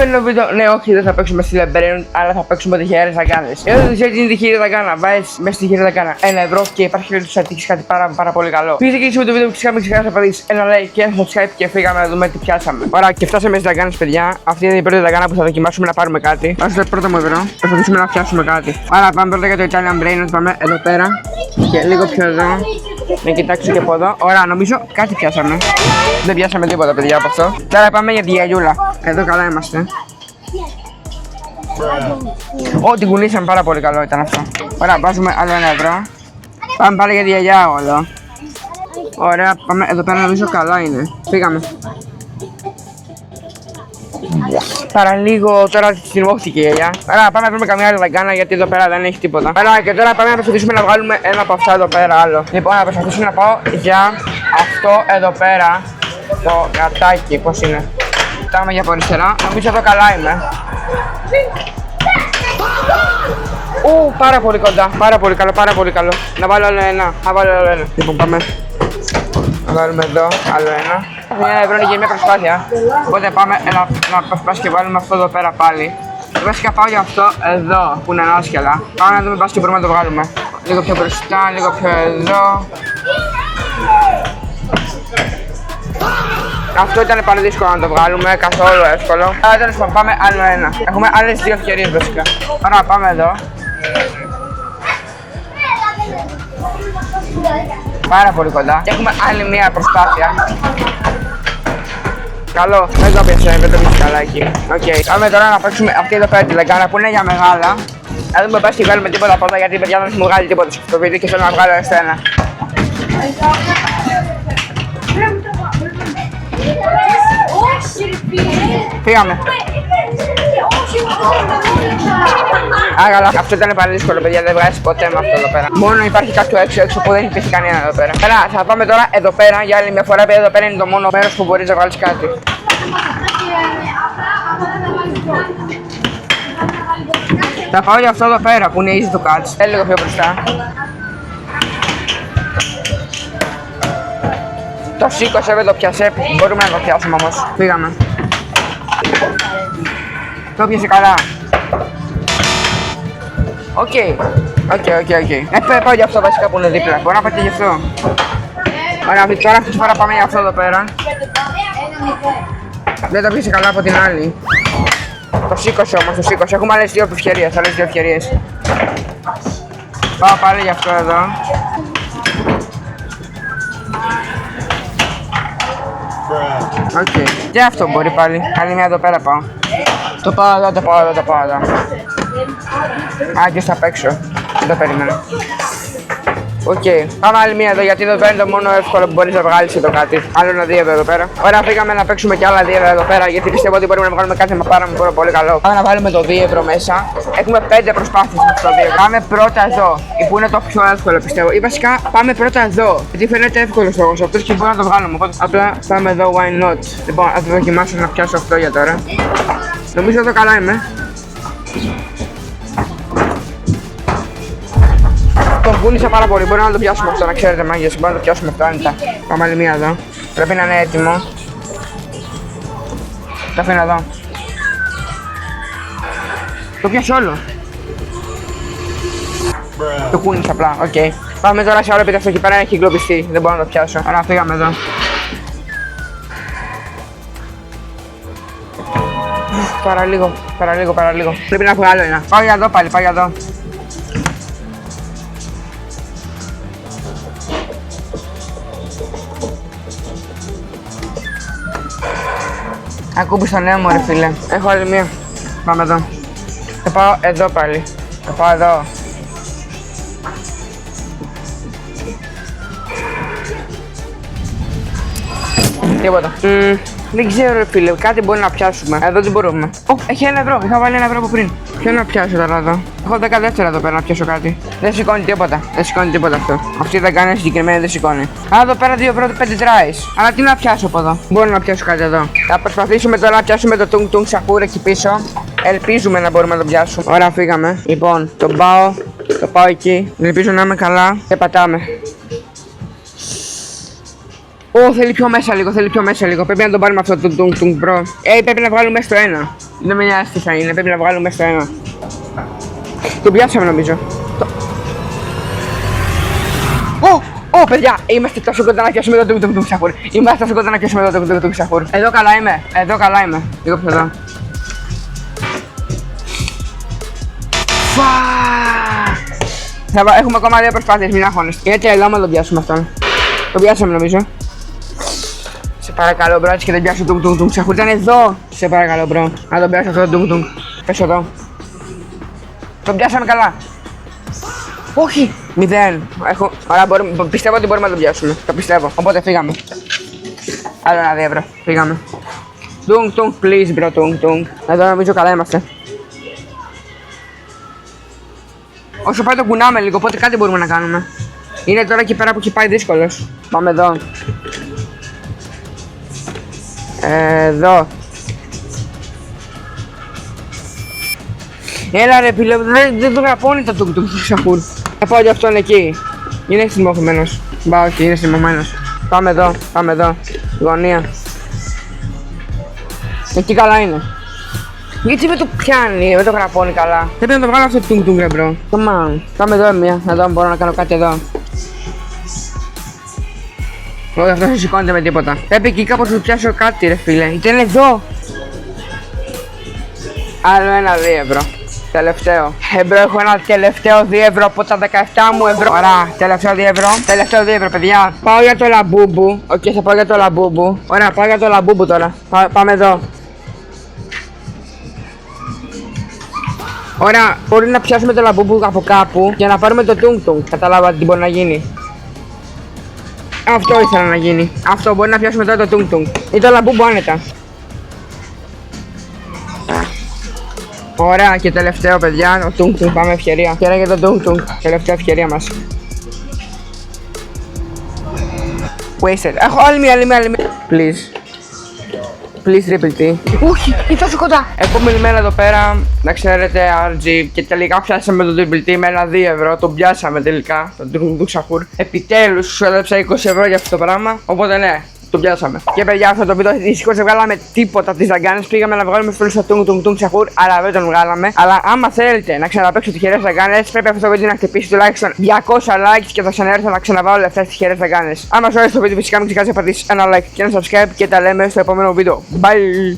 σημερινό βίντεο, ναι, όχι, δεν θα παίξουμε στη Λεμπερίνου, αλλά θα παίξουμε τυχερές δαγκάνες. Εδώ δεν ξέρει τι είναι τυχερή δαγκάνα. Βάζεις μέσα στη τυχερή δαγκάνα 1€ και υπάρχει περίπτωση να τύχεις κάτι πάρα πολύ καλό. Πήγε και με το βίντεο που ξεχάσαμε να πατήσεις ένα like και ένα subscribe και φύγαμε να δούμε τι πιάσαμε. Ωραία, και φτάσαμε στις δαγκάνες, παιδιά. Αυτή είναι η πρώτη δαγκάνα που θα δοκιμάσουμε να πάρουμε κάτι. Βάζω το πρώτο μου ευρώ, προσπαθήσουμε να πιάσουμε κάτι. Άρα πάμε πρώτα για το Italian Brain, πάμε εδώ πέρα και λίγο πιο εδώ. Να κοιτάξω και από εδώ. Ωραία, νομίζω κάτι πιάσαμε. Δεν πιάσαμε τίποτα, παιδιά, από αυτό. Τώρα πάμε για τη γιαγιούλα. Εδώ καλά είμαστε. Ό,τι κουνήσαμε πάρα πολύ καλό ήταν αυτό. Ωραία, βάζουμε άλλο 1€. Πάμε πάλι για τη γιαγιά εδώ. Ωραία, πάμε εδώ πέρα, νομίζω καλά είναι. Πήγαμε. Παραλίγο τώρα θυμώθηκε η γιαγιά. Ωραία, πάμε να βρούμε καμιά άλλη δαγκάνα γιατί εδώ πέρα δεν έχει τίποτα. Ωραία, και τώρα πάμε να προσπαθήσουμε να βγάλουμε ένα από αυτά εδώ πέρα άλλο. Λοιπόν, να προσπαθήσουμε να πάω για αυτό εδώ πέρα. Το κατάκι, πώς είναι. Κοιτάμε για από αριστερά. Νομίζω εδώ καλά είμαι. Πάρα πολύ κοντά. Πάρα πολύ καλό. Να βάλω άλλο ένα. Λοιπόν, πάμε. Να βάλουμε εδώ άλλο ένα. 1€ είναι για μια προσπάθεια. Οπότε πάμε να προσπάσουμε και βάλουμε αυτό εδώ πέρα πάλι. Βασικά πάω για αυτό εδώ που είναι ανάσκελα. Πάμε να δούμε πας και μπορούμε να το βγάλουμε. Λίγο πιο μπροστά, λίγο πιο εδώ. Αυτό ήταν πάρα δύσκολο να το βγάλουμε, καθόλου εύκολο. Αλλά τέλος πάντων, πάμε άλλο ένα. Έχουμε άλλες 2 ευκαιρίες βασικά. Ωραία, πάμε εδώ. Πάρα πολύ κοντά. Και έχουμε άλλη μία προσπάθεια. Καλό, δεν το πιάσε, δεν το πιάσε καλά εκεί. Οκ, πάμε τώρα να παίξουμε αυτή εδώ πέρα τη δαγκάνα που είναι για μεγάλα. Να δούμε πας και βγάλουμε τίποτα από εδώ γιατί παιδιά δεν έχουμε βγάλει τίποτα στο βίντεο και θέλω να βγάλω ένα. Φύγαμε. Καλά, αυτό ήταν πάρα δύσκολο, παιδιά, δεν βγάζεις ποτέ με αυτό εδώ πέρα. Μόνο υπάρχει κάποιο έξω που δεν υπήρχε κανένα εδώ πέρα. Καλά, θα πάμε τώρα εδώ πέρα για άλλη μια φορά, επειδή εδώ πέρα είναι το μόνο μέρος που μπορείς να βάλεις κάτι. Θα πάω για αυτό εδώ πέρα που είναι easy to catch. Λίγο πιο μπροστά. Το σήκωσε, δεν το πιάσε, μπορούμε να το πιάσουμε όμως. Φύγαμε. Το πιάσε καλά. Οκ. Πάω για αυτό βασικά που είναι δίπλα. Μπορώ να πάτε γι' αυτό. Ωραία, τώρα αυτή τη φορά πάμε για αυτό εδώ πέρα. Δεν το πιάσε καλά από την άλλη. Το σήκωσε όμως, το σήκωσε. Έχουμε άλλες 2 ευκαιρίες. Πάω πάλι για αυτό εδώ. Οκ. Και αυτό μπορεί πάλι. Άλλη μια εδώ πέρα πάω. Το πάω εδώ. Και στα απ' έξω. Δεν το περίμενα. Οκ. Πάμε άλλη μία εδώ γιατί εδώ πέρα είναι το μόνο εύκολο που μπορείς να βγάλεις εδώ κάτι. Άλλο ένα 2 εδώ πέρα. Ωραία, πήγαμε να παίξουμε και άλλα 2 εδώ πέρα γιατί πιστεύω ότι μπορούμε να βγάλουμε κάτι με πάρα πολύ καλό. Πάμε να βάλουμε το 2€ μέσα. Έχουμε 5 προσπάθειες με το 2. Πάμε πρώτα εδώ, που είναι το πιο εύκολο πιστεύω. Ή βασικά πάμε πρώτα εδώ. Γιατί φαίνεται εύκολο στόχος αυτός και μπορούμε να το βγάλουμε. Οπότε απλά πάμε εδώ, why not. Λοιπόν, θα το δοκιμάσω να πιάσω αυτό για τώρα. Νομίζω εδώ καλά είμαι. Τον κούνησα πάρα πολύ, μπορεί να το πιάσουμε αυτό, να ξέρετε μάγκες, μπορεί να το πιάσουμε αυτό άνετα. Πάμε άλλη μία εδώ, πρέπει να είναι έτοιμο. Το αφήνω εδώ. Το πιάσω όλο. Το κούνησα απλά, οκ. Πάμε τώρα σε άλλο επειδή αυτό εκεί πέρα έχει εγκλωβιστεί, δεν μπορώ να το πιάσω. Ωραία, φύγαμε εδώ. Παραλίγο. Πρέπει να έχω άλλο ένα. Πάω για εδώ πάλι, πάω για εδώ. Ακούμπησα νέο μου ρε φίλε. Έχω άλλη μία. Πάμε εδώ. Θα πάω εδώ πάλι. Θα πάω εδώ. Τίποτα. Δεν ξέρω ρε φίλε, κάτι μπορεί να πιάσουμε. Εδώ δεν μπορούμε. Έχει 1€. Είχα βάλει 1€ από πριν. Ποιο να πιάσω τώρα εδώ. Έχω 10 δεύτερα εδώ πέρα να πιάσω κάτι. Δεν σηκώνει τίποτα. Αυτό. Αυτή δεν κάνει συγκεκριμένη, δεν σηκώνει. Εδώ πέρα 2€ 5 tries. Αλλά τι να πιάσω από εδώ. Μπορώ να πιάσω κάτι εδώ. Θα προσπαθήσουμε τώρα να πιάσουμε το Tung Tung Shakur εκεί πίσω. Ελπίζουμε να μπορούμε να το πιάσουμε. Ωραία, φύγαμε. Λοιπόν, το πάω εκεί. Ελπίζω να είμαι καλά. Και πατάμε. Θέλει πιο μέσα λίγο, Πρέπει να τον πάρουμε αυτό το Tung Tung Bro. Πρέπει να βγάλουμε στο ένα. Δεν με νοιάζει τι θα είναι, πρέπει να βγάλουμε στο ένα. Το πιάσαμε νομίζω. Ω, παιδιά, είμαστε τόσο κοντά να πιάσουμε το τουκ σαχούρ. Είμαστε τόσο κοντά να πιάσουμε το τουκ σαχούρ. Εδώ καλά είμαι, εδώ καλά είμαι. Λίγο πιο εδώ. Έχουμε ακόμα 2 προσπάθειες, μην αγχώνεσαι. Είναι τρελό άμα το πιάσουμε αυτόν. Το πιάσαμε νομίζω. Σε παρακαλώ μπρο, έτσι και δεν πιάσω τουκ σαχούρ. Ήταν εδώ. Σε παρακαλώ μπρο, να το πιάσω αυτό το τουκ. Πες εδώ. Το πιάσαμε καλά. Όχι! 0. Ωραία, πιστεύω ότι μπορούμε να το πιάσουμε. Το πιστεύω. Οπότε φύγαμε. Άλλο ένα 2 ευρώ. Φύγαμε. Τουγκ, please bro, τουγκ. Εδώ νομίζω καλά είμαστε. Όσο πάει το κουνάμε λίγο, οπότε κάτι μπορούμε να κάνουμε. Είναι τώρα εκεί πέρα που έχει πάει δύσκολος. Πάμε εδώ. Εδώ. Έλα ρε φίλε, δεν το γραπώνει το τουκ σαχούρ. Θα πάω για αυτόν εκεί. Είναι συμμορφωμένος. Μπα, όχι, είναι συμμορφωμένος. Πάμε εδώ. Γωνία. Εκεί καλά είναι. Γιατί δεν το πιάνει, δεν το γραπώνει καλά. Πρέπει να το βγάλω αυτό το τουκ ρε μπρο. Come on. Πάμε εδώ μία, εδώ μπορώ να κάνω κάτι εδώ. Όχι, αυτό δεν σηκώνεται με τίποτα. Πρέπει εκεί κάπως να πιάσω κάτι ρε φίλε. Ήταν εδώ. Άλλο ένα 2 ευρώ. Τελευταίο. Μπρο, έχω ένα τελευταίο 2 ευρώ από τα 17 μου ευρώ. Ωραία, τελευταίο 2 ευρώ. Τελευταίο 2 ευρώ, παιδιά. Πάω για το λαμπούμπου. Οκ, θα πάω για το λαμπούμπου. Ωραία, πάω για το λαμπούμπου τώρα. Πάμε εδώ. Ωραία, μπορεί να πιάσουμε το λαμπούμπου από κάπου για να πάρουμε το τουγκ. Καταλάβατε τι μπορεί να γίνει. Αυτό ήθελα να γίνει. Αυτό μπορεί να πιάσουμε τώρα το τουγκ. Ή το λαμπούμπου άνετα. Ωραία, και τελευταίο παιδιά, ο τουγκ, πάμε ευκαιρία. Ευκαιρία για το τουγκ, τελευταία ευκαιρία μας. Wasted. Έχω άλλη μία. Please triple T. Όχι, είναι τόσο κοντά. Επόμενη μέρα εδώ πέρα, να ξέρετε, RG, και τελικά πιάσαμε το triple T με ένα 2 ευρώ. Το πιάσαμε τελικά, το τουκ σαχούρ. Επιτέλους, σου έδωσα 20 ευρώ για αυτό το πράγμα. Οπότε ναι. Το πιάσαμε. Και παιδιά, αυτό το βίντεο δυστυχώς δεν βγάλαμε τίποτα τις δαγκάνες. Πήγαμε να βγάλουμε φίλους στο τουγκ σαχούρ, αλλά δεν τον βγάλαμε. Αλλά άμα θέλετε να ξαναπαίξω τυχερές δαγκάνες, πρέπει αυτό το βίντεο να χτυπήσει τουλάχιστον 200 likes και θα ξαναέρθω να ξαναβάλω αυτές τις τυχερές δαγκάνες. Άμα σου άρεσε το βίντεο, φυσικά μην ξεχάσεις να πατήσεις ένα like και ένα subscribe και τα λέμε στο επόμενο βίντεο. Bye!